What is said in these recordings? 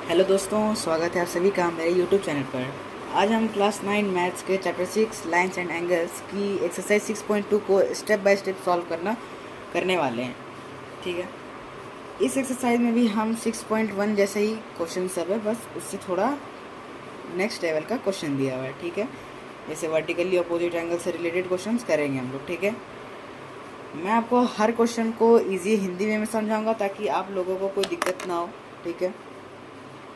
Hello दोस्तों, स्वागत है आप सभी का मेरे यूट्यूब चैनल पर। आज हम क्लास 9 मैथ्स के चैप्टर 6 लाइन्स एंड एंगल्स की एक्सरसाइज 6.2 को स्टेप बाय स्टेप सॉल्व करने वाले हैं। ठीक है, इस एक्सरसाइज में भी हम 6.1 जैसे ही क्वेश्चन सब है, बस उससे थोड़ा नेक्स्ट लेवल का क्वेश्चन दिया हुआ है। ठीक है, जैसे वर्टिकली अपोजिट एंगल से रिलेटेड क्वेश्चन करेंगे हम लोग। ठीक है, मैं आपको हर क्वेश्चन को ईजी हिंदी में समझाऊँगा ताकि आप लोगों को कोई दिक्कत ना हो। ठीक है,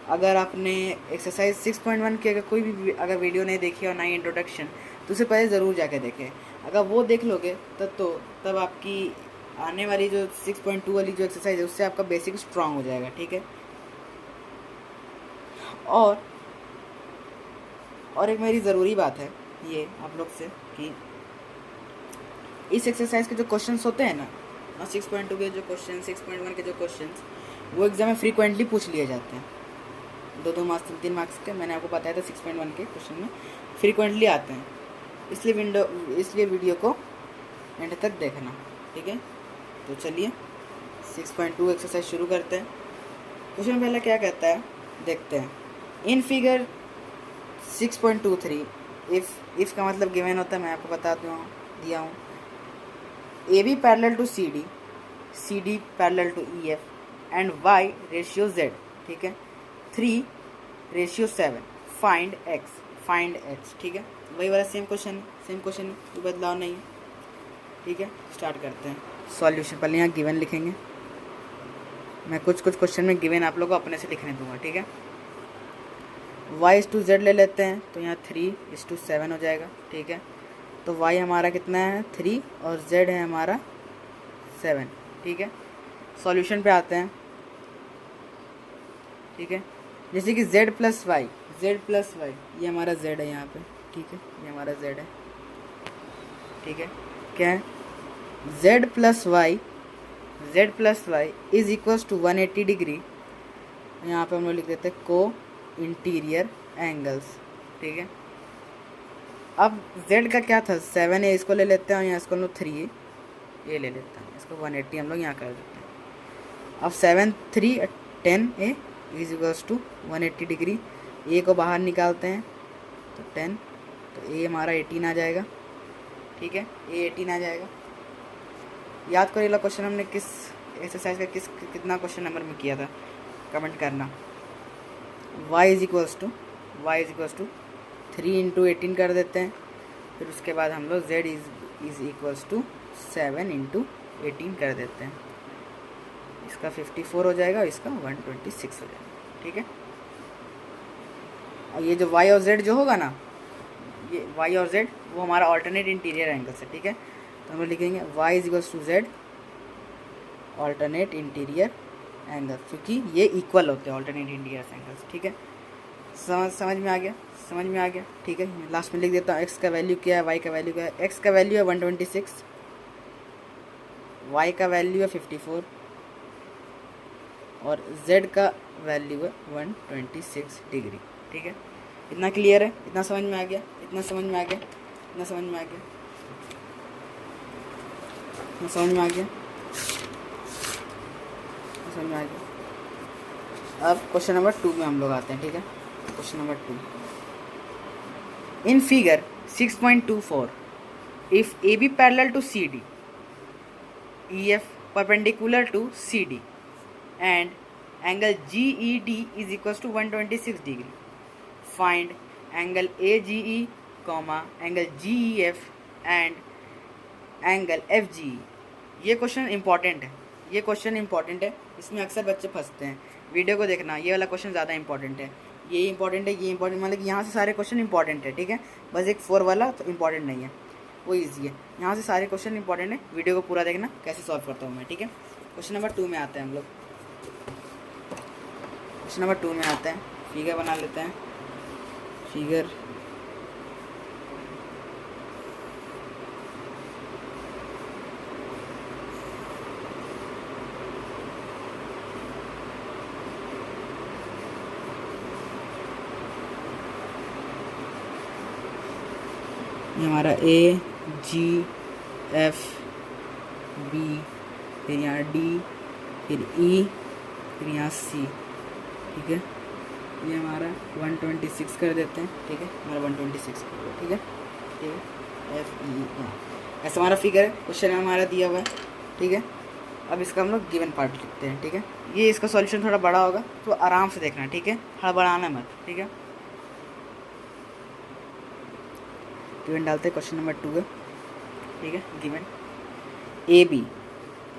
अगर आपने एक्सरसाइज 6.1 की अगर कोई भी अगर वीडियो नहीं देखी और ना ही इंट्रोडक्शन, तो उससे पहले ज़रूर जाके देखें। अगर वो देख लोगे तब आपकी आने वाली जो 6.2 वाली जो एक्सरसाइज है उससे आपका बेसिक स्ट्रांग हो जाएगा। ठीक है, और एक मेरी ज़रूरी बात है ये आप लोग से कि इस एक्सरसाइज के जो क्वेश्चंस होते हैं ना 6.2 के जो क्वेश्चन, 6.1 के जो क्वेश्चंस, वो एग्ज़ाम में फ्रीक्वेंटली पूछ लिए जाते हैं। 2 मार्क्स 3 मार्क्स के मैंने आपको बताया था 6.1 के क्वेश्चन में फ्रीक्वेंटली आते हैं, इसलिए वीडियो को एंड तक देखना। ठीक है, तो चलिए 6.2 एक्सरसाइज शुरू करते हैं। क्वेश्चन पहला क्या कहता है देखते हैं। इन फिगर 6.23 इफ़ का मतलब गिवन होता है, मैं आपको बता दिया हूँ। A B parallel to C D parallel to E F and Y ratio Z. ठीक है, 3:7 फाइंड एक्स। ठीक है, वही वाला सेम क्वेश्चन है, कोई बदलाव नहीं है। ठीक है, स्टार्ट करते हैं सॉल्यूशन। पहले यहाँ गिवन लिखेंगे, मैं कुछ क्वेश्चन में गिवन आप लोगों को अपने से लिखने दूंगा। ठीक है, y/z ले लेते हैं, तो यहाँ 3:7 हो जाएगा। ठीक है, तो y हमारा कितना है 3 और z है हमारा 7। ठीक है, सॉल्यूशन पे आते हैं। ठीक है, जैसे कि z प्लस वाई ये हमारा z है यहाँ पे। ठीक है, ये हमारा z है। ठीक है, क्या है z plus Y is equals to 180 degree. यहाँ पे हम लोग लिख देते हैं को इंटीरियर एंगल्स। ठीक है, अब z का क्या था 7 है, इसको ले लेते हैं और यहाँ इसको हम लोग 3 ये ले लेते हैं, इसको 180 हम लोग यहाँ कर देते हैं। अब 7 3 10 ए इज इक्वल्स टू 180 डिग्री। ए को बाहर निकालते हैं तो 10, तो ए हमारा 18 आ जाएगा। ठीक है, ए 18 आ जाएगा। याद करिए ला क्वेश्चन हमने किस एक्सरसाइज का कितना क्वेश्चन नंबर में किया था, कमेंट करना। y is equals to 3 into 18 कर देते हैं, फिर उसके बाद हम लोग z is equals to 7 into 18 कर देते हैं। इसका 54 हो जाएगा, इसका 126 हो जाएगा। ठीक है, और ये जो y और z जो होगा ना, ये y और z वो हमारा ऑल्टरनेट इंटीरियर एंगल है। ठीक है, तो हम लोग लिखेंगे y is equals to z alternate interior angle, क्योंकि ये इक्वल होते हैं ऑल्टरनेट इंटीरियर एंगल्स। ठीक है, समझ में आ गया। ठीक है, लास्ट में लिख देता हूँ x का वैल्यू क्या है, y का वैल्यू क्या है। x का वैल्यू है 126, y का वैल्यू है 54 और z का वैल्यू है 126 डिग्री। ठीक है, इतना क्लियर है, इतना समझ में आ गया। अब क्वेश्चन नंबर 2 में हम लोग आते हैं। ठीक है, question number 2। In figure 6.24 if A B parallel to C D, E F perpendicular to C D and angle G E D is equal to 126 degree, find angle A G E angle G E F and angle F G E. ये question important है, इसमें अक्सर बच्चे फंसते हैं। Video को देखना, ये वाला क्वेश्चन ज़्यादा इंपॉर्टेंट है, ये इंपॉर्टेंट, मतलब कि यहाँ से सारे क्वेश्चन इंपॉर्टेंट है। ठीक है, बस एक 4 वाला तो इंपॉर्टेंट नहीं है, वो ईजी है। यहाँ से सारे क्वेश्चन इंपॉर्टेंट है, वीडियो को पूरा देखना कैसे सॉल्व करता हूँ मैं। ठीक है, क्वेश्चन नंबर 2 में आते हैं हम लोग। फिगर बना लेते हैं। फिगर ये हमारा ए जी एफ बी, फिर यहाँ डी, फिर ई, फिर यहाँ सी। ठीक है, ये हमारा 126 कर देते हैं, ठीक है, हमारा 126 कर दिया, ठीक है, ठीक है, FE ऐसा हमारा फिगर है, क्वेश्चन में हमारा दिया हुआ है, ठीक है। अब इसका हम लोग गिवन पार्ट लिखते हैं, ठीक है। ये इसका सॉल्यूशन थोड़ा बड़ा होगा तो आराम से देखना, ठीक है, हड़बड़ाना मत, ठीक है। गिवन डालते हैं, क्वेश्चन नंबर 2 है, ठीक है। Given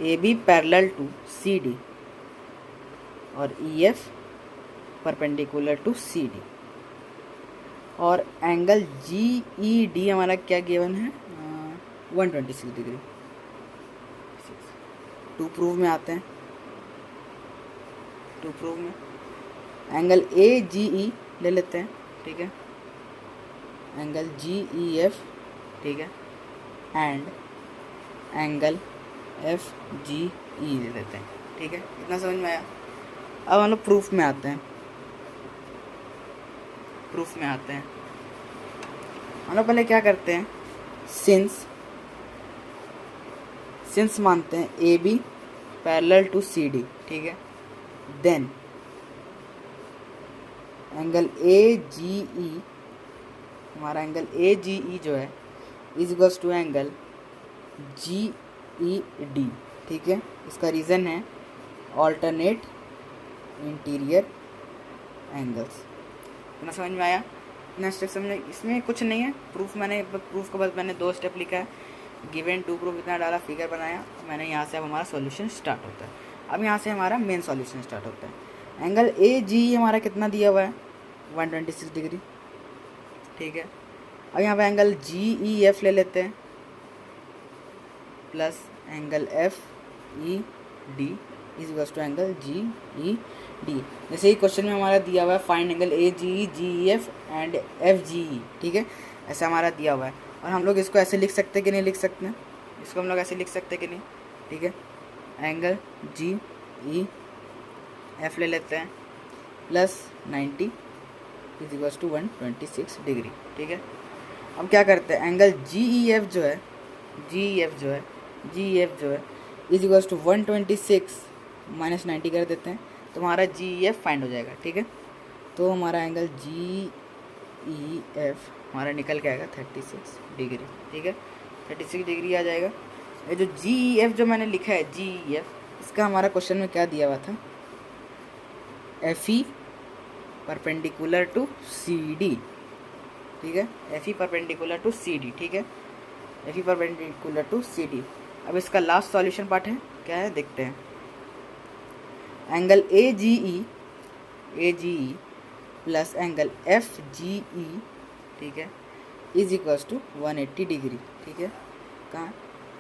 AB parallel to CD और EF परपेंडिकुलर टू CD और एंगल GED हमारा क्या गिवन है, 126 डिग्री। टू प्रूव में आते हैं, टू प्रूव में एंगल AGE ले लेते हैं, ठीक है, एंगल GEF, ठीक है, एंड एंगल FGE ले लेते हैं, ठीक है। इतना समझ में आया। अब हम लोग प्रूफ में आते हैं, प्रूफ में आते हैं। हम लोग पहले क्या करते हैं, सिंस मानते हैं AB पैरेलल टू CD, ठीक है। देन एंगल AGE, हमारा एंगल AGE जो है is equals to angle GED, ठीक है। इसका रीज़न है ऑल्टरनेट इंटीरियर एंगल्स। इतना समझ में आया। नेक्स्ट स्टेप समझ, इसमें कुछ नहीं है, प्रूफ के बाद मैंने 2 स्टेप लिखा है, गिवन टू प्रूफ इतना डाला, फिगर बनाया मैंने, यहाँ से अब हमारा सॉल्यूशन स्टार्ट होता है। अब यहाँ से हमारा मेन सॉल्यूशन स्टार्ट होता है। एंगल AGE हमारा कितना दिया हुआ है, 126 डिग्री, ठीक है। अब यहाँ पे एंगल GEF ले लेते हैं plus angle FED is equals to angle GED। जैसे ही क्वेश्चन में हमारा दिया हुआ है find angle AGE GEF and FGE, ठीक है, ऐसा हमारा दिया हुआ है। और हम लोग इसको ऐसे लिख सकते कि नहीं लिख सकते हैं, इसको हम लोग ऐसे लिख सकते कि नहीं, ठीक है। एंगल GEF ले लेते हैं plus 90 is equals to 126 degree, ठीक है। अब क्या करते हैं, एंगल GEF जो है इज इक्वल्स टू 126 माइनस 90 कर देते हैं, तो हमारा GEF फाइंड हो जाएगा, ठीक है। तो हमारा एंगल GEF हमारा निकल के आएगा 36 डिग्री, ठीक है, 36 डिग्री आ जाएगा। ये जो GEF जो मैंने लिखा है GEF, इसका हमारा क्वेश्चन में क्या दिया हुआ था, FE परपेंडिकुलर टू CD, ठीक है, FE परपेंडिकुलर टू CD, ठीक है, FE परपेंडिकुलर टू CD। अब इसका लास्ट सॉल्यूशन पार्ट है, क्या है देखते हैं। Angle AGE plus angle FGE, ठीक है, इज इक्वल्स टू 180 डिग्री, ठीक है। कहाँ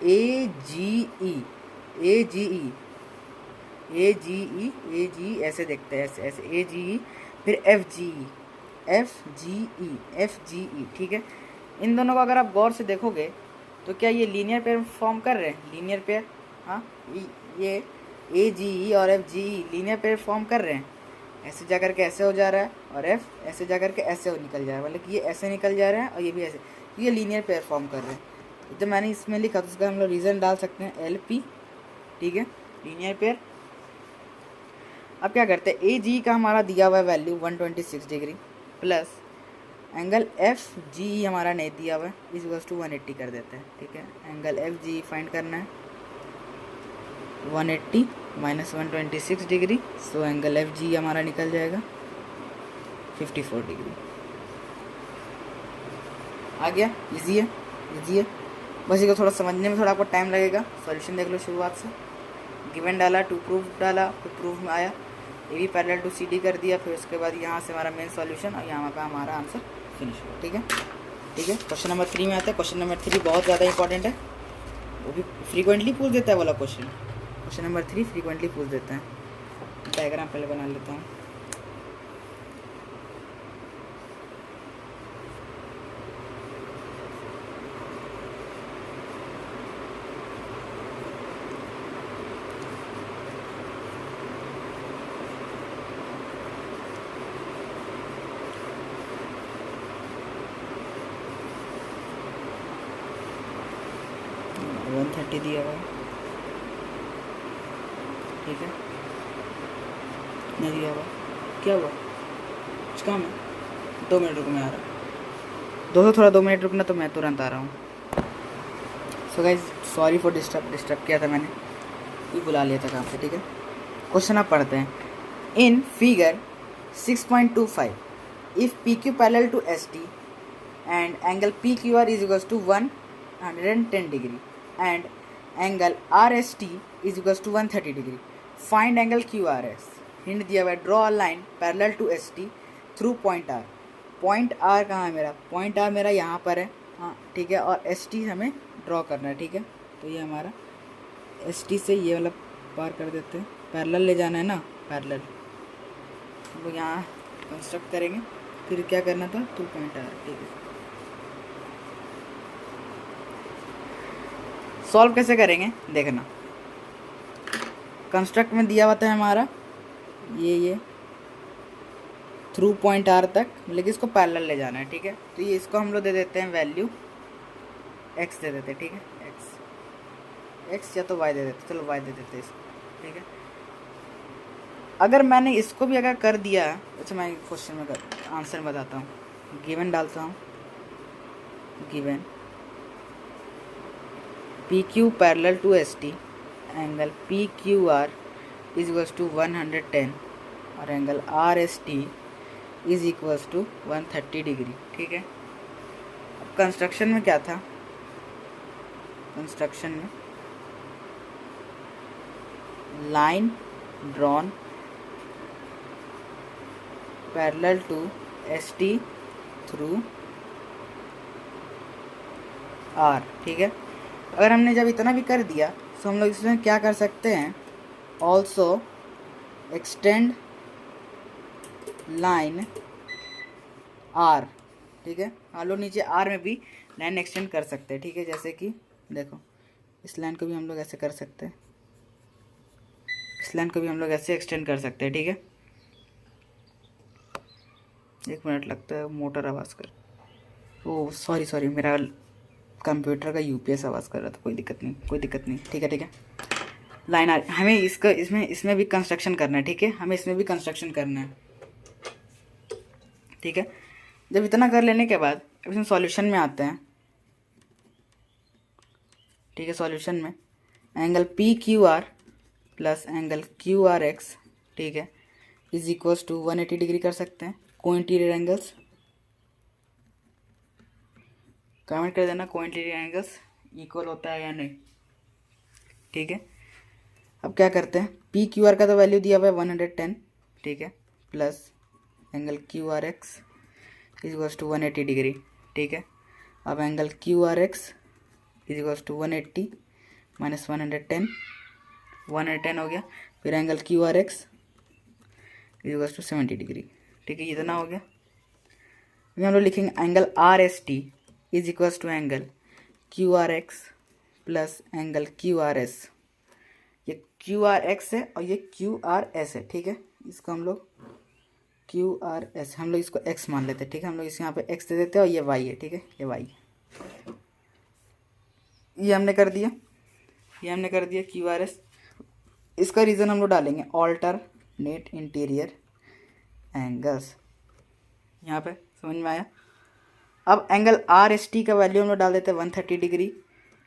AGE ऐसे देखते हैं, ऐसे AGE, फिर FGE, ठीक है। इन दोनों को अगर आप गौर से देखोगे तो क्या ये लीनियर पेयर फॉर्म कर रहे हैं, लीनियर पेयर, हाँ, ये AGE और FGE लीनियर पेयर फॉर्म कर रहे हैं। ऐसे जा करके ऐसे हो जा रहा है और F ऐसे जा करके ऐसे हो निकल जा रहा है, मतलब कि ये ऐसे निकल जा रहा है और ये भी ऐसे, ये लीनियर पेयर फॉर्म कर रहे हैं। जब मैंने इसमें लिखा तो उसका हम लोग रीज़न डाल सकते हैं LP, ठीक है, लीनियर पेयर। अब क्या करते हैं, AGE का हमारा दिया हुआ है value 126 degree plus angle FGE हमारा नहीं दिया हुआ है, इज इक्वल्स टू 180 कर देते हैं, ठीक है। एंगल FGE फाइंड करना है, 180 minus 126 degree, so angle FGE हमारा निकल जाएगा 54 डिग्री। आ गया, इजी है, बस इसको थोड़ा समझने में थोड़ा आपको टाइम लगेगा। सॉल्यूशन देख लो शुरुआत से, गिवन डाला, टू प्रूफ डाला, फिर प्रूफ में आया, AB पैरेलल टू CD कर दिया, फिर उसके बाद यहाँ से हमारा मेन सॉल्यूशन और यहाँ का हमारा आंसर फिनिश हुआ, ठीक है। क्वेश्चन नंबर 3 में आते हैं। क्वेश्चन नंबर 3 बहुत ज़्यादा इंपॉर्टेंट है, वो भी फ्रीक्वेंटली पूछ देता है वाला क्वेश्चन नंबर 3 फ्रीक्वेंटली पूछ देता है। डायग्राम पहले बना लेता हूँ। दिया हुआ है, ठीक है, नहीं दिया हुआ, क्या हुआ, कहाँ है? 2 मिनट रुको, मैं आ रहा हूँ। दोस्तों थोड़ा 2 मिनट रुकना, तो मैं तुरंत आ रहा हूँ। So guys sorry for disturb किया था मैंने, ये बुला लिया था काम पे, ठीक है। क्वेश्चन आप पढ़ते हैं। In figure 6.25 if P Q parallel to S T and angle PQR is equals to 110 degree and angle RST is equals to 130 degree. Find angle QRS. Hint दिया हुआ है, draw a line parallel to ST through point R. Point R कहाँ है मेरा? Point R मेरा यहाँ पर है, हाँ ठीक है, और ST हमें ड्रॉ करना है, ठीक है। तो ये हमारा ST से ये वाला पार कर देते हैं, पैरेलल ले जाना है ना, पैरेलल हम लोग यहाँ कंस्ट्रक्ट करेंगे। फिर क्या करना था? थ्रू पॉइंट R, ठीक है। सॉल्व कैसे करेंगे देखना। कंस्ट्रक्ट में दिया हुआ था हमारा ये थ्रू पॉइंट R तक, लेकिन इसको पैरेलल ले जाना है, ठीक है। तो ये इसको हम लोग दे देते हैं वैल्यू x दे देते हैं, ठीक है, x या तो y दे देते, चलो y दे देते हैं इसको, ठीक है। अगर मैंने इसको भी अगर कर दिया, अच्छा मैं क्वेश्चन में आंसर बताता हूँ, गिवन डालता हूँ, given PQ parallel to ST angle PQR is equals to 110 और angle RST is equals to 130 degree, ठीक है। अब कंस्ट्रक्शन में क्या था? कंस्ट्रक्शन में line drawn parallel to ST through R, ठीक है। अगर हमने जब इतना भी कर दिया तो हम लोग इसमें क्या कर सकते हैं? ऑल्सो एक्सटेंड लाइन R, ठीक है। हम लोग नीचे R में भी लाइन एक्सटेंड कर सकते हैं, ठीक है। जैसे कि देखो, इस लाइन को भी हम लोग ऐसे कर सकते हैं, इस लाइन को भी हम लोग ऐसे एक्सटेंड कर सकते हैं, ठीक है। 1 मिनट लगता है, मोटर आवाज़ कर, ओ सॉरी मेरा कंप्यूटर का UPS आवाज़ कर रहा था, कोई दिक्कत नहीं, ठीक है। लाइन आ, हमें इसका इसमें भी कंस्ट्रक्शन करना है, ठीक है, हमें इसमें भी कंस्ट्रक्शन करना है, ठीक है। जब इतना कर लेने के बाद अब इसमें सॉल्यूशन में आते हैं, ठीक है। सॉल्यूशन में angle PQR plus angle QRX, ठीक है, इज इक्वल्स टू 180 डिग्री कर सकते हैं। कोइंटीरियर एंगल्स कमेंट कर देना, कोइंटीरियर एंगल्स इक्वल होता है या नहीं, ठीक है। अब क्या करते हैं? PQR का तो वैल्यू दिया हुआ है 110, ठीक है, plus angle QRX is equals to 180 degree, ठीक है। अब angle QRX is equals to 180 minus 110, 110 हो गया। फिर angle QRX is equals to 70 degree, ठीक है, इतना हो गया। अभी हम लोग लिखेंगे angle RST is equals to angle QRX plus angle QRS। ये QRX है और ये QRS है, ठीक है। इसको हम लोग QRS, हम लोग इसको x मान लेते हैं, ठीक है। हम लोग इस यहाँ पे x दे देते हैं और ये y है, ठीक है, ये y। ये हमने कर दिया QRS। इसका रीज़न हम लोग डालेंगे ऑल्टरनेट इंटीरियर एंगल्स, यहाँ पे समझ में आया। अब एंगल RST का वैल्यू हम लोग डाल देते हैं 130 degree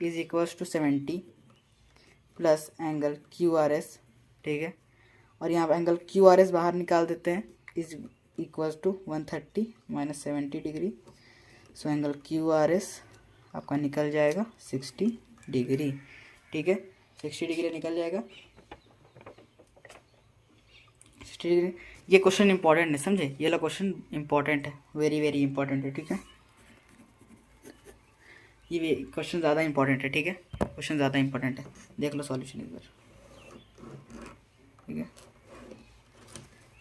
is equals to 70 plus angle QRS, ठीक है। और यहाँ पर एंगल QRS बाहर निकाल देते हैं, is equals to 130 minus 70 degree. So angle QRS आपका निकल जाएगा 60 डिग्री, ठीक है, 60 डिग्री निकल जाएगा, 60 डिग्री। ये क्वेश्चन इंपॉर्टेंट है, समझे, ये वाला क्वेश्चन इंपॉर्टेंट है, वेरी इंपॉर्टेंट है, ठीक है। ये क्वेश्चन ज़्यादा इंपॉर्टेंट है, ठीक है, क्वेश्चन ज़्यादा इंपॉर्टेंट है। देख लो सॉल्यूशन एक बार, ठीक है।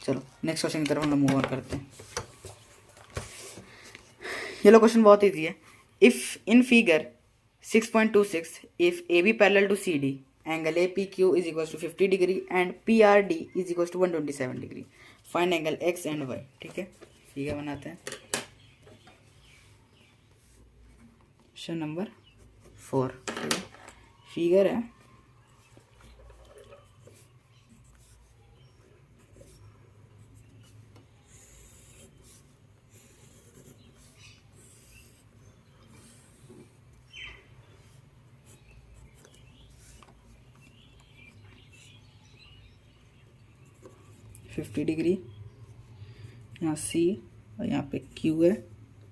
चलो नेक्स्ट क्वेश्चन की तरफ हम लोग मूव ऑन करते हैं। ये लो क्वेश्चन बहुत ईजी है। If in figure 6.26 if AB parallel to CD angle APQ is equal to 50 degree and PRD is equal to 127 degree, find angle X and Y, ठीक है। फिगर बनाते हैं, क्वेश्चन नंबर 4, ठीक है। फिगर है 50 degree, यहाँ C और यहाँ पे Q है,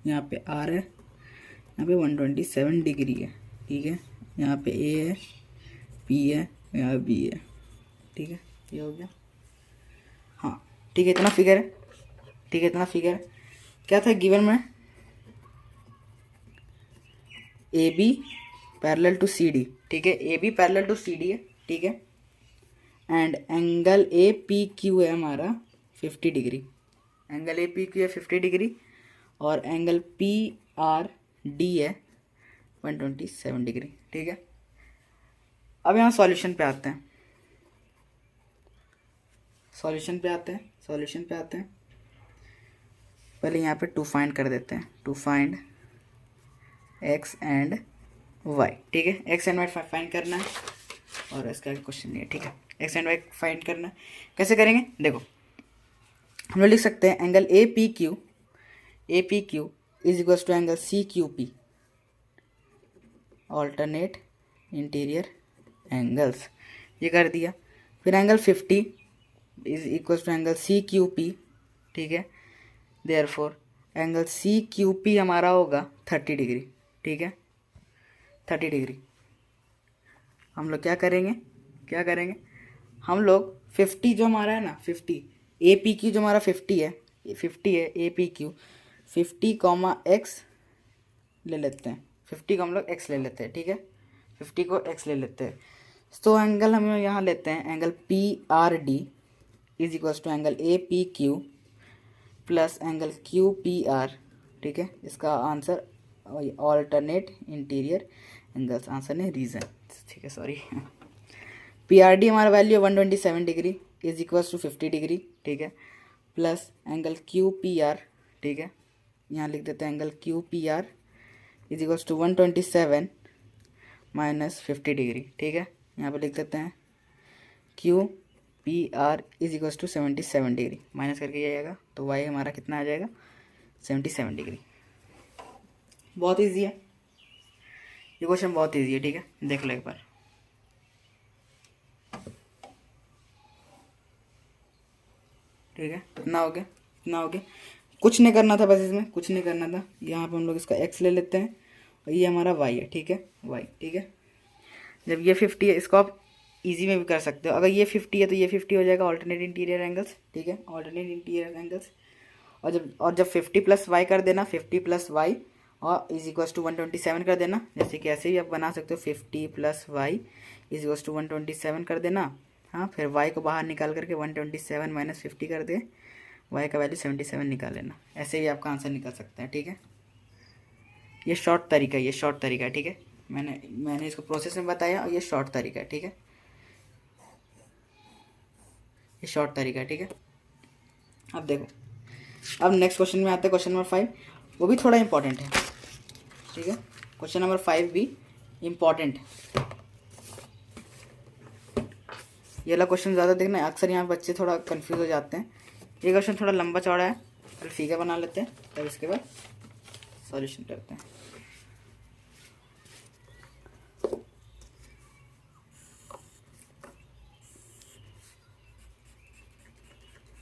यहाँ पे R है, यहाँ पे 127 डिग्री है, ठीक है। यहाँ पे A है, P है, यहाँ B है, ठीक है। ये हो गया, हाँ ठीक है। इतना फिगर है, ठीक है, इतना फिगर है। क्या था गिवन में? A B parallel to C D, ठीक है। A B parallel to C D है, ठीक है। And angle A P Q है हमारा 50 degree, angle A P Q है 50 डिग्री, और एंगल पी आर डी है 127 डिग्री, ठीक है। अब यहाँ सॉल्यूशन पे आते हैं, सॉल्यूशन पे आते हैं। पहले यहाँ पे टू फाइंड कर देते हैं, to find X and Y, ठीक है। एक्स एंड वाई फाइंड करना है, और इसका क्वेश्चन नहीं है, ठीक है। एक्स एंड वाई फाइंड करना है, कैसे करेंगे? देखो, हम लोग लिख सकते हैं angle A P Q is equals to angle C Q P, alternate interior angles, ये कर दिया। फिर angle 50 is equals to angle C Q P, ठीक है। Therefore angle C Q P हमारा होगा 30 डिग्री, ठीक है, 30 डिग्री। हम लोग क्या करेंगे? हम लोग 50 जो हमारा है ना, 50 ए पी क्यू जो हमारा 50 है ए पी क्यू, 50 एक्स ले लेते हैं, 50 को हम लोग एक्स ले लेते हैं, ठीक है। 50 को एक्स ले लेते हैं, तो एंगल हम यहाँ लेते हैं angle P R D is equals to angle A P Q plus angle Q P R, ठीक है। इसका answer alternate interior angles, answer नहीं रीज़न, ठीक है, सॉरी। पी आर डी हमारा value 127 degree is equals to 50 degree, ठीक है, plus angle Q P R, ठीक है। यहाँ लिख देते हैं angle Q P R is equals to 127 minus 50 degree, ठीक है। यहाँ पे लिख देते हैं Q P R is equals to 77 degree, minus करके जाएगा तो वाई हमारा कितना आ जाएगा? 77 डिग्री। बहुत इजी है ये क्वेश्चन, बहुत इजी है, ठीक है। देख लो एक बार, ठीक है। इतना हो गया, कुछ नहीं करना था, बस इसमें कुछ नहीं करना था। यहाँ पे हम लोग इसका x ले लेते हैं, और ये हमारा y है, ठीक है, y, ठीक है। जब ये 50 है, इसको आप इजी में भी कर सकते हो। अगर ये 50 है तो ये 50 हो जाएगा ऑल्टरनेट इंटीरियर एंगल्स, ठीक है, ऑल्टरनेट इंटीरियर एंगल्स। और जब 50 प्लस वाई कर देना, 50 प्लस वाई और इज इक्वल्स टू 127 कर देना, जैसे कि ऐसे ही आप बना सकते हो, 50 plus Y is equals to 127 कर देना, हाँ। फिर वाई को बाहर निकाल करके 127 माइनस 50 कर दे, वाई का वैल्यू 77 निकाल लेना, ऐसे भी आपका आंसर निकल सकता है, ठीक है। ये शॉर्ट तरीका है, ठीक है। मैंने इसको प्रोसेस में बताया, और ये शॉर्ट तरीका है, ठीक है, ये शॉर्ट तरीका है, ठीक है। अब देखो, अब नेक्स्ट क्वेश्चन में आते हैं, क्वेश्चन नंबर 5, वो भी थोड़ा इंपॉर्टेंट है, ठीक है। क्वेश्चन नंबर 5 भी इम्पॉर्टेंट है। ये वाला क्वेश्चन ज़्यादा देखना, अक्सर यहाँ बच्चे थोड़ा कंफ्यूज हो जाते हैं। ये क्वेश्चन थोड़ा लंबा चौड़ा है, फिर फिगर बना लेते हैं, तब इसके बाद सॉल्यूशन करते हैं।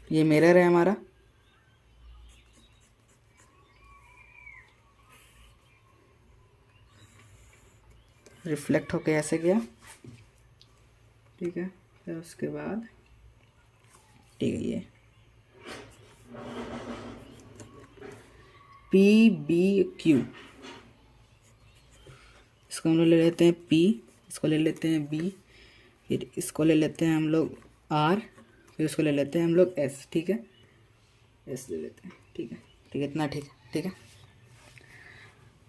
ये मिरर है हमारा, रिफ्लेक्ट होके ऐसे गया, ठीक है। फिर उसके बाद, ठीक है, ये पी बी क्यू, इसको हम लोग ले लेते हैं P, इसको ले लेते हैं B, फिर इसको ले लेते हैं हम लोग R, फिर इसको ले लेते हैं हम लोग S, ठीक है, S ले लेते हैं, ठीक है, इतना ठीक है।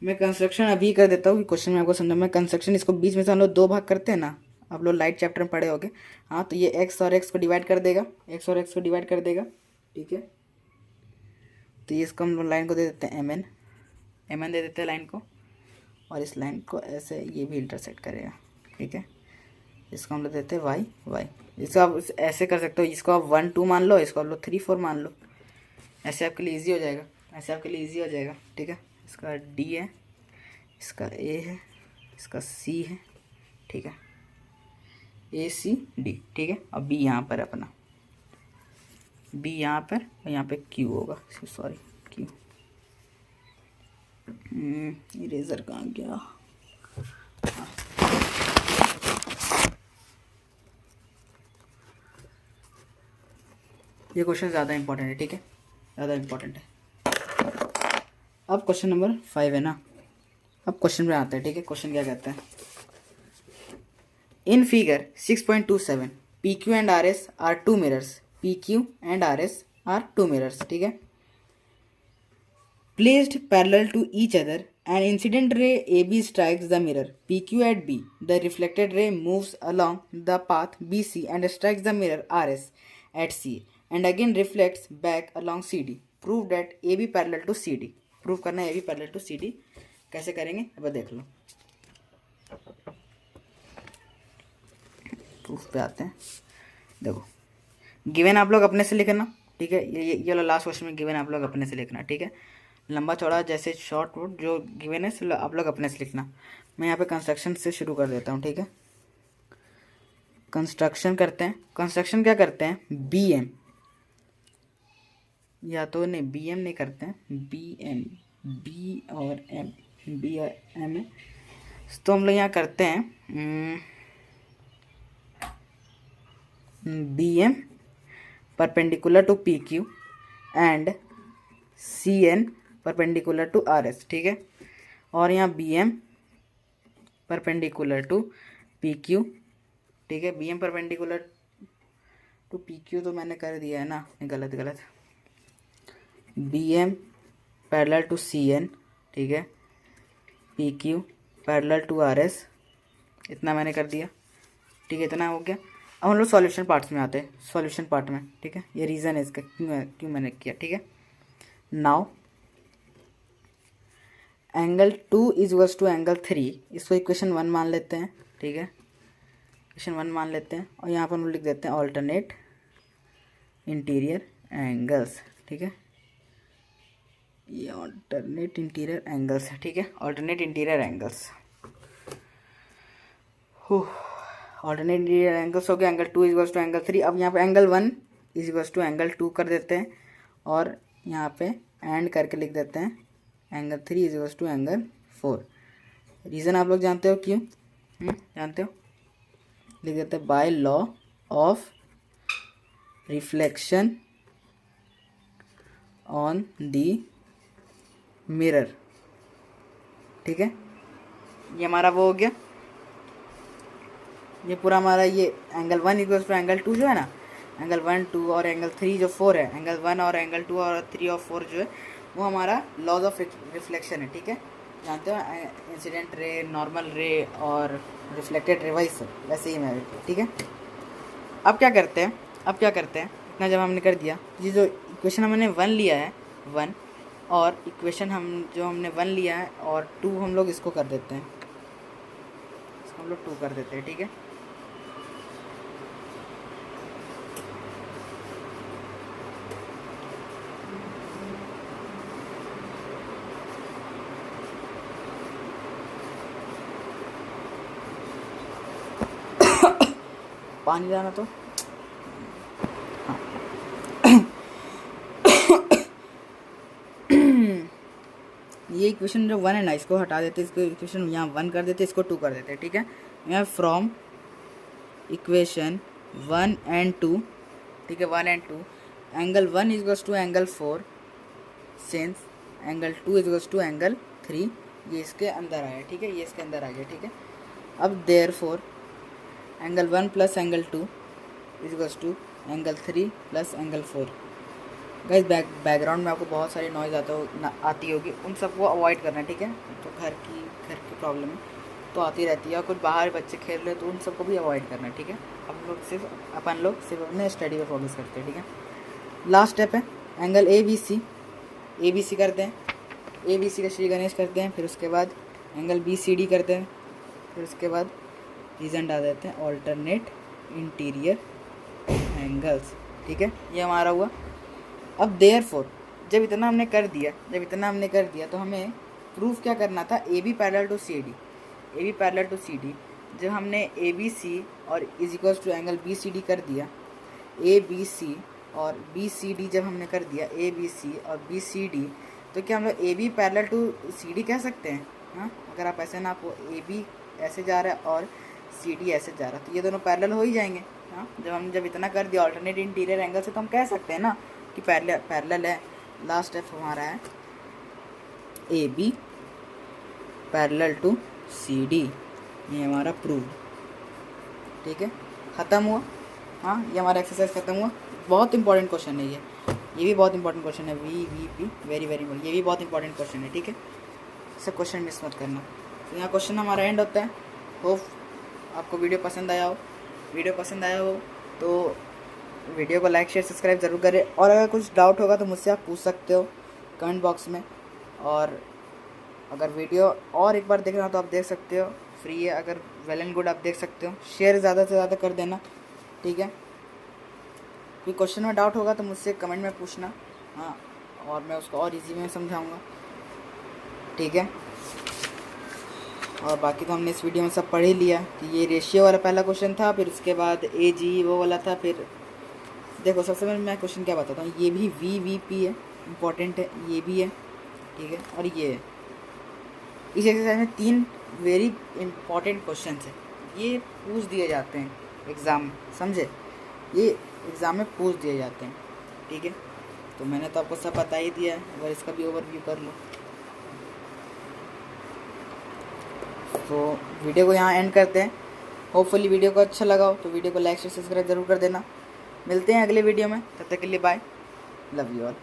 मैं कंस्ट्रक्शन अभी कर देता हूँ, क्वेश्चन में आपको समझा। मैं कंस्ट्रक्शन, इसको बीच में से हम लोग 2 भाग करते हैं ना, आप लोग लाइट चैप्टर में पढ़े होगे, हाँ। तो ये x और x को डिवाइड कर देगा, ठीक है। तो ये इसको हम लोग लाइन को दे देते हैं mn दे देते हैं लाइन को, और इस लाइन को ऐसे ये भी इंटरसेक्ट करेगा, ठीक है। इसको हम लोग देते हैं y। इसको आप ऐसे कर सकते हो, इसको आप 1 2 मान लो, इसको आप लोग 3 4 मान लो, ऐसे आपके लिए ईजी हो जाएगा, ठीक है। इसका D है, इसका A है, इसका C है, ठीक है, A C D, ठीक है। अब B यहाँ पर अपना बी यहाँ पर और यहाँ पे क्यू होगा, सॉरी क्यू। इरेजर कहाँ गया? ये क्वेश्चन ज़्यादा इंपॉर्टेंट है, ठीक है, ज़्यादा इंपॉर्टेंट है। अब क्वेश्चन नंबर 5 है ना, अब क्वेश्चन में आते हैं, ठीक है। क्वेश्चन क्या कहता है? In figure 6.27 P Q and R S are two mirrors, P Q and R S are two mirrors, ठीक है, placed parallel to each other. An incident ray AB strikes the mirror PQ at B. The reflected ray moves along the path BC and strikes the mirror RS at C and again reflects back along CD. Prove that AB parallel to CD. Prove करना है AB parallel to CD। कैसे करेंगे अब देख लो। Proof पे आते हैं। देखो गिवन आप लोग अपने से लिखना, ठीक है। ये वाला लास्ट क्वेश्चन में गिवन आप लोग अपने से लिखना, ठीक है। लंबा चौड़ा जैसे शॉर्ट वुड जो गिवन है आप लोग अपने से लिखना। मैं यहाँ पे कंस्ट्रक्शन से शुरू कर देता हूँ, ठीक है। कंस्ट्रक्शन करते हैं। कंस्ट्रक्शन क्या करते हैं? बी एम, या तो नहीं बी एम नहीं करते हैं, बी एम, बी और एम, बी और एम है तो हम लोग यहाँ करते हैं B M perpendicular to P Q and C N perpendicular to R S, ठीक है। और यहाँ B M perpendicular to P Q, ठीक है। B M perpendicular to P Q तो मैंने कर दिया है ना, गलत। B M parallel to C N, ठीक है, P Q parallel to R S, इतना मैंने कर दिया, ठीक है। इतना हो गया। अब हम लोग सॉल्यूशन पार्ट्स में आते हैं, सॉल्यूशन पार्ट में, ठीक है। ये रीज़न है इसका क्यों मैंने किया, ठीक है। Now angle 2 equals to angle 3, इसको इक्वेशन 1 मान लेते हैं, ठीक है। इक्वेशन 1 मान लेते हैं और यहाँ पर हम लिख देते हैं ऑल्टरनेट इंटीरियर एंगल्स, ठीक है। ये ऑल्टरनेट इंटीरियर एंगल्स है, ठीक है। Alternate interior angles, alternate interior angles हो गया। Angle 2 equals to angle 3। अब यहाँ पे एंगल 1 इक्वल्स टू एंगल 2 कर देते हैं और यहाँ पे एंड करके लिख देते हैं angle 3 equals to angle 4। Reason आप लोग जानते हो क्यों? जानते हो? लिख देते हैं by law of reflection on the mirror, ठीक है। ये हमारा वो हो गया। ये पूरा हमारा ये एंगल 1 इक्वल्स टू एंगल 2 जो है ना, एंगल 1 2 और एंगल 3 जो 4 है, एंगल 1 और एंगल 2 और 3 और 4 जो है वो हमारा लॉज ऑफ रिफ्लेक्शन है, ठीक है। जानते हो इंसिडेंट रे, नॉर्मल रे और रिफ्लेक्टेड रे, वैसे ही मैं, ठीक है। अब क्या करते हैं इतना जब हमने कर दिया, ये जो इक्वेशन हमने 1 लिया है 1 और इक्वेशन हमने 1 लिया है और 2 हम लोग इसको कर देते हैं, इसको हम लोग 2 कर देते हैं, ठीक है। पानी लाना तो हाँ। ये इक्वेशन जो 1 है ना, इसको हटा देते, इसको इक्वेशन यहाँ 1 कर देते, इसको 2 कर देते, ठीक है। यहाँ फ्रॉम इक्वेशन 1 and 2, ठीक है, 1 and 2 angle 1 equals to angle 4 since angle 2 equals to angle 3, ये इसके अंदर आया, ठीक है, ये इसके अंदर आ गया, ठीक है। अब therefore angle 1 plus angle 2 equals to angle 3 plus angle 4। Guys background में आपको बहुत सारी नॉइज़ आती होगी, उन सबको अवॉइड करना है, ठीक है। तो घर की प्रॉब्लम है तो आती रहती है, और कुछ बाहर बच्चे खेल रहे हैं तो उन सबको भी अवॉइड करना है, ठीक है। अपन लोग सिर्फ अपने स्टडी पर फोकस करते हैं, ठीक है। लास्ट स्टेप है एंगल ए बी सी करते हैं, ए बी सी का श्री गणेश करते हैं, फिर उसके बाद एंगल बी सी डी करते हैं, फिर उसके बाद रीज़न डाल देते हैं ऑल्टरनेट इंटीरियर एंगल्स, ठीक है। ये हमारा हुआ। अब देयरफॉर जब इतना हमने कर दिया तो हमें प्रूफ क्या करना था? A B parallel to C D. जब हमने ए बी सी और is equals to angle B C D कर दिया, ए बी सी और बी सी डी जब हमने कर दिया ए बी सी और बी सी डी, तो क्या हम लोग A B parallel to C D कह सकते हैं? हाँ, अगर आप ऐसे नापो ए बी ऐसे जा रहा है और सी डी ऐसे जा रहा है तो ये दोनों पैरेलल हो ही जाएंगे। हाँ, जब इतना कर दिया ऑल्टरनेट इंटीरियर एंगल से तो हम कह सकते हैं ना कि पैरेलल है। लास्ट स्टेप हमारा है A B parallel to C D, ये हमारा प्रूव्ड। ठीक है, ख़त्म हुआ। हाँ, ये हमारा एक्सरसाइज ख़त्म हुआ। बहुत इंपॉर्टेंट क्वेश्चन है ये भी बहुत इंपॉर्टेंट क्वेश्चन है। V V P very very important, ये भी बहुत इंपॉर्टेंट क्वेश्चन है। ठीक है, सब क्वेश्चन मिस मत करना। तो यहाँ क्वेश्चन हमारा एंड होता है। होप आपको वीडियो पसंद आया हो। वीडियो पसंद आया हो तो वीडियो को लाइक शेयर सब्सक्राइब ज़रूर करें, और अगर कुछ डाउट होगा तो मुझसे आप पूछ सकते हो कमेंट बॉक्स में। और अगर वीडियो और एक बार देखना हो तो आप देख सकते हो, फ्री है। अगर वेल एंड गुड आप देख सकते हो। शेयर ज़्यादा से ज़्यादा कर देना। ठीक है, कोई क्वेश्चन में डाउट होगा तो मुझसे कमेंट में पूछना। हाँ, और मैं उसको और इजी में समझाऊंगा। ठीक है, और बाकी तो हमने इस वीडियो में सब पढ़ ही लिया कि ये रेशियो वाला पहला क्वेश्चन था, फिर उसके बाद ए जी वो वाला था। फिर देखो सबसे पहले मैं क्वेश्चन क्या बताता हूँ, ये भी वी वी पी है, इम्पॉर्टेंट है, ये भी है। ठीक है, और ये है। इस एक्सरसाइज में 3 वेरी इंपॉर्टेंट क्वेश्चन है, ये पूछ दिए जाते हैं एग्ज़ाम में, समझे? ये एग्ज़ाम में पूछ दिए जाते हैं। ठीक है, तो मैंने तो आपको सब बता ही दिया है, अगर इसका भी ओवरव्यू कर लो। तो वीडियो को यहाँ एंड करते हैं। होपफुली वीडियो को अच्छा लगा हो तो वीडियो को लाइक शेयर सब्सक्राइब ज़रूर कर देना। मिलते हैं अगले वीडियो में, तब तक के लिए बाय, लव यू ऑल।